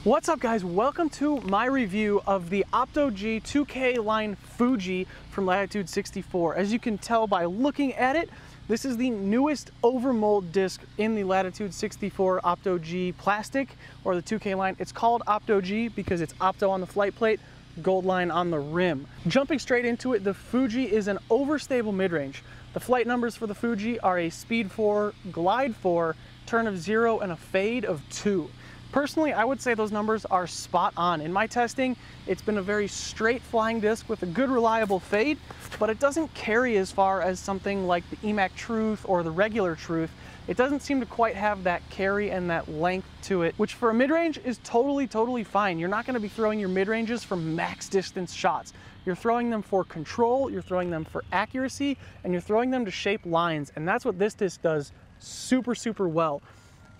What's up guys, welcome to my review of the Opto-G 2K line Fuji from Latitude 64. As you can tell by looking at it, this is the newest overmold disc in the Latitude 64 Opto-G plastic, or the 2K line. It's called Opto-G because it's Opto on the flight plate, gold line on the rim. Jumping straight into it, the Fuji is an overstable mid-range. The flight numbers for the Fuji are a speed 4, glide 4, turn of 0, and a fade of 2. Personally, I would say those numbers are spot on. In my testing, it's been a very straight flying disc with a good reliable fade, but it doesn't carry as far as something like the EMAC Truth or the regular Truth. It doesn't seem to quite have that carry and that length to it, which for a mid-range is totally fine. You're not gonna be throwing your mid-ranges for max distance shots. You're throwing them for control, you're throwing them for accuracy, and you're throwing them to shape lines, and that's what this disc does super well.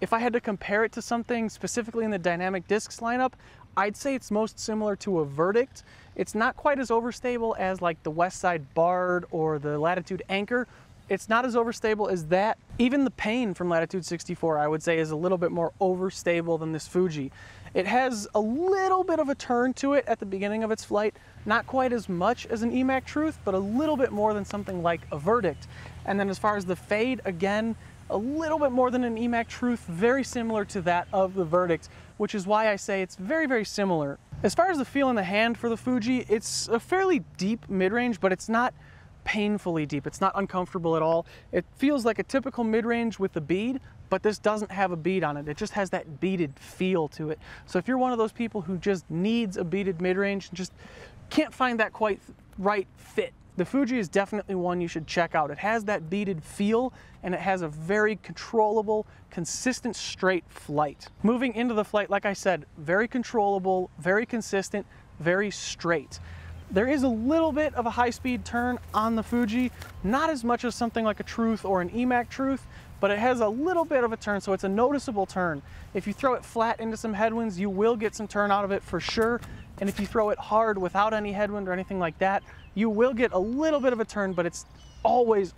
If I had to compare it to something specifically in the dynamic discs lineup, I'd say it's most similar to a Verdict. It's not quite as overstable as like the Westside Bard or the Latitude Anchor. It's not as overstable as that. Even the Pain from Latitude 64, I would say, is a little bit more overstable than this Fuji. It has a little bit of a turn to it at the beginning of its flight, not quite as much as an EMAC Truth, but a little bit more than something like a Verdict. And then as far as the fade, again, a little bit more than an EMAC Truth, very similar to that of the Verdict, which is why I say it's very similar. As far as the feel in the hand for the Fuji, it's a fairly deep mid-range, but it's not painfully deep. It's not uncomfortable at all. It feels like a typical mid-range with a bead, but this doesn't have a bead on it. It just has that beaded feel to it. So if you're one of those people who just needs a beaded mid-range and just can't find that quite right fit, the Fuji is definitely one you should check out. It has that beaded feel, and it has a very controllable, consistent, straight flight. Moving into the flight, like I said, very controllable, very consistent, very straight. There is a little bit of a high-speed turn on the Fuji, not as much as something like a Truth or an EMAC Truth, but it has a little bit of a turn, so it's a noticeable turn. If you throw it flat into some headwinds, you will get some turn out of it for sure. And if you throw it hard without any headwind or anything like that, you will get a little bit of a turn, but it's always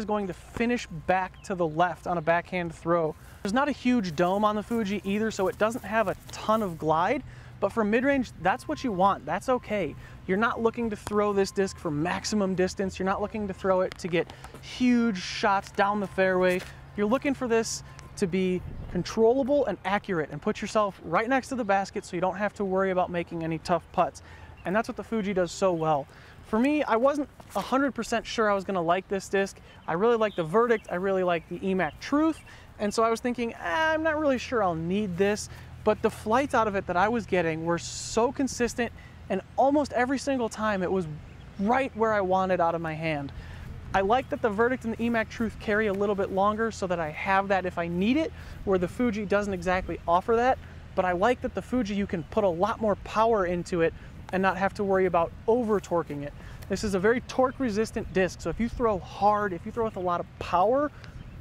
going to finish back to the left on a backhand throw. There's not a huge dome on the Fuji either, so it doesn't have a ton of glide, but for mid-range, that's what you want. That's okay. You're not looking to throw this disc for maximum distance. You're not looking to throw it to get huge shots down the fairway. You're looking for this to be controllable and accurate and put yourself right next to the basket so you don't have to worry about making any tough putts. And that's what the Fuji does so well. For me, I wasn't 100% sure I was gonna like this disc. I really like the Verdict, I really like the EMAC Truth, and so I was thinking, I'm not really sure I'll need this, but the flights out of it that I was getting were so consistent, and almost every single time it was right where I wanted out of my hand. I like that the Verdict and the EMAC Truth carry a little bit longer so that I have that if I need it, where the Fuji doesn't exactly offer that, but I like that the Fuji, you can put a lot more power into it and not have to worry about over torquing it. This is a very torque resistant disc, so if you throw hard, if you throw with a lot of power,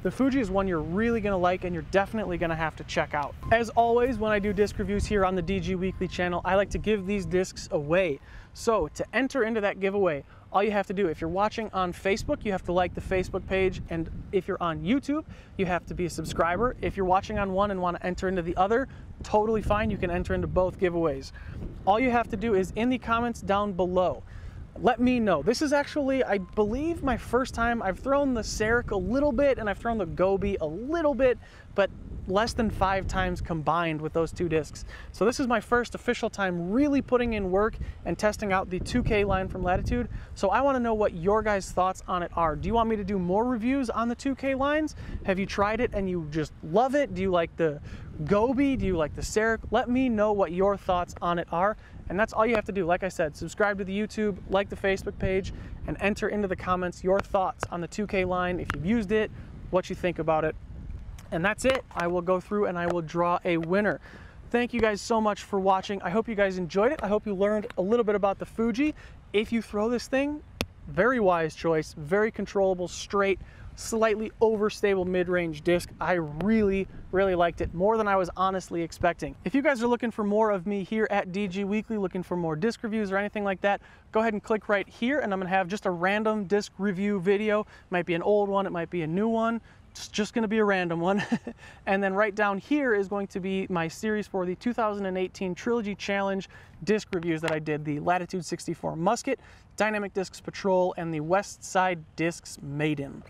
the Fuji is one you're really gonna like and you're definitely gonna have to check out. As always, when I do disc reviews here on the DG Weekly channel, I like to give these discs away. So to enter into that giveaway, all you have to do, if you're watching on Facebook, you have to like the Facebook page, and if you're on YouTube, you have to be a subscriber. If you're watching on one and want to enter into the other, totally fine, you can enter into both giveaways. All you have to do is in the comments down below, let me know. This is actually, I believe, my first time. I've thrown the Seric a little bit and I've thrown the Gobi a little bit, but less than 5 times combined with those two discs. So this is my first official time really putting in work and testing out the 2K line from Latitude. So I want to know what your guys' thoughts on it are. Do you want me to do more reviews on the 2K lines? Have you tried it and you just love it? Do you like the Gobi? Do you like the Seric? Let me know what your thoughts on it are. And that's all you have to do. Like I said, subscribe to the YouTube, like the Facebook page, and enter into the comments your thoughts on the 2K line, if you've used it, what you think about it. And that's it. I will go through and I will draw a winner. Thank you guys so much for watching. I hope you guys enjoyed it. I hope you learned a little bit about the Fuji. If you throw this thing, very wise choice, very controllable, straight, slightly overstable mid-range disc. I really liked it, more than I was honestly expecting. If you guys are looking for more of me here at DG Weekly, looking for more disc reviews or anything like that, go ahead and click right here and I'm gonna have just a random disc review video. It might be an old one, it might be a new one. It's just going to be a random one. And then right down here is going to be my series for the 2018 Trilogy Challenge disc reviews that I did, the Latitude 64 Musket, Dynamic Discs Patrol, and the West Side Discs Maiden.